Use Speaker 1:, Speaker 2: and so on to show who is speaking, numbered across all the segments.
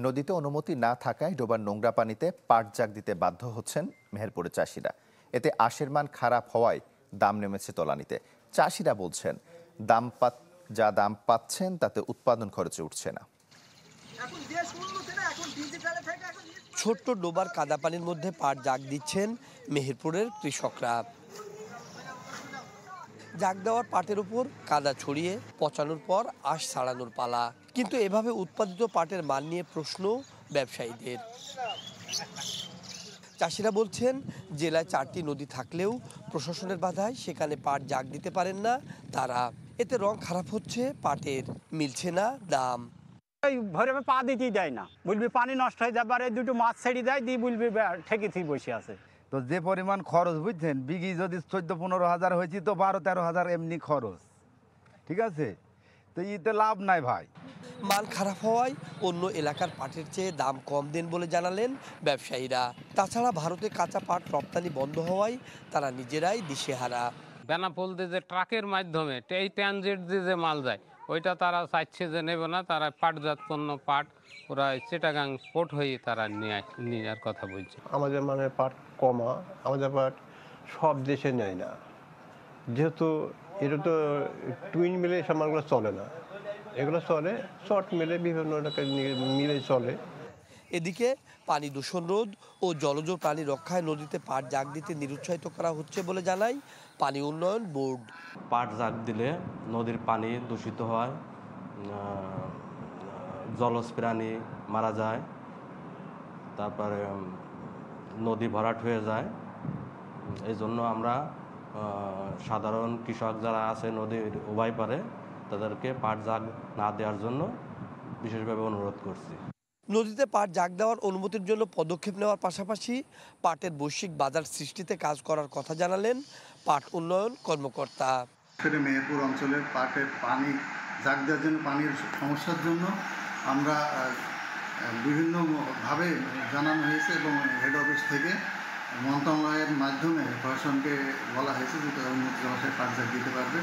Speaker 1: নদীতে অনুমতি না থাকায় ডোবার নোংরা পানিতে পাট জাগ দিতে বাধ্য হচ্ছেন মেহেরপুরের চাষিরা। এতে আশের মান খারাপ হওয়ায় দাম নেমেছে তলানিতে। চাষিরা বলছেন দাম পাচ্ছেন তাতে উৎপাদন খরচে উঠছে না।
Speaker 2: ছোট্ট ডোবার কাদা পানির মধ্যে পাট জাগ দিচ্ছেন মেহেরপুরের কৃষকরা। জাগ দেওয়ার পাটের উপর কাদা ছড়িয়ে পচানোর পর আঁশ ছাড়ানোর পালা। কিন্তু এভাবে উৎপাদিত পাটের মান নিয়ে প্রশ্ন ব্যবসায়ীদের। চাষিরা বলছেন জেলায় 4টি নদী থাকলেও প্রশাসনের বাধায় সেখানে পাট জাগ দিতে পারেন না তারা। এতে রং খারাপ হচ্ছে পাটের, মিলছে না দাম।
Speaker 3: ভরে পা দিতেই দেয় না, বলবি পানি নষ্ট হয়ে যাবে, আর দুটো মাছ ছেড়ে দেয় দিয়ে বলবি ঠেকে বসে আছে।
Speaker 4: তো যে পরিমাণ খরচ বুঝছেন, বিঘি যদি 14-15 হাজার হয়েছে তো 12-13 হাজার এমনি খরচ, ঠিক আছে, তো এতে লাভ নাই ভাই।
Speaker 2: মান খারাপ হওয়ায় অন্য এলাকার পাটের চেয়ে দাম কম দেন বলে জানালেন ব্যবসায়ীরা। তাছাড়া ভারতে কাঁচা পাট রপ্তানি বন্ধ হওয়ায় তারা নিজেরাই দিশেহারা।
Speaker 5: বেনাপোল দিয়ে যে ট্রাকের মাধ্যমে এই ট্রানজিট দিয়ে যে মাল যায় ওইটা তারা চাইছে যে নেবে না, তারা পাটজাত পণ্য পাট ওরা চিটাগাং পোর্ট হয়ে তারা নেওয়ার কথা বলছে।
Speaker 6: আমাদের মানে পাট কমা, আমাদের পাট সব দেশে নেয় না, যেহেতু এটা তো টুইন মিলে সব মালগুলো চলে না, এগুলো চলে শর্ট মিলে, বিভিন্ন মিলে চলে।
Speaker 2: এদিকে পানি দূষণ রোধ ও জলজ প্রাণী রক্ষায় নদীতে পাট জাগ দিতে নিরুৎসাহিত করা হচ্ছে বলে জানায় পানি উন্নয়ন বোর্ড।
Speaker 7: পাট জাগ দিলে নদীর পানি দূষিত হয়, জলজ প্রাণী মারা যায়, তারপরে নদী ভরাট হয়ে যায়। এই জন্য আমরা সাধারণ কৃষক যারা আছে নদীর উভয় পারে তাদেরকে পাট জাগ না দেওয়ার জন্য বিশেষভাবে অনুরোধ করছি।
Speaker 2: নদীতে পাট জাগ দেওয়ার অনুমতির জন্য পদক্ষেপ নেওয়ার পাশাপাশি পাটের বৈশ্বিক বাজার সৃষ্টিতে কাজ করার কথা জানালেন পাট উন্নয়ন কর্মকর্তা।
Speaker 8: মেহেরপুর অঞ্চলের পাটের পানি জাগ দেওয়ার জন্য, পানির সমস্যার জন্য আমরা বিভিন্নভাবে জানানো হয়েছে এবং হেড অফিস থেকে মন্ত্রণালয়ের মাধ্যমে প্রশাসনকে বলা হয়েছে যে তারা উন্নত জলাশয়ে পাট জাগ দিতে পারবে।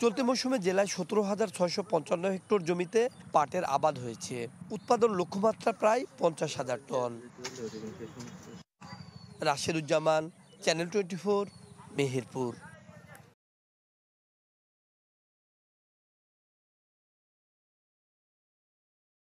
Speaker 2: চলতি মৌসুমে জেলায় 17,655 হেক্টর জমিতে পাটের আবাদ হয়েছে। উৎপাদন লক্ষ্যমাত্রা প্রায় 50,000 টন। রাশেদুজ্জামান, চ্যানেল 24, মেহেরপুর।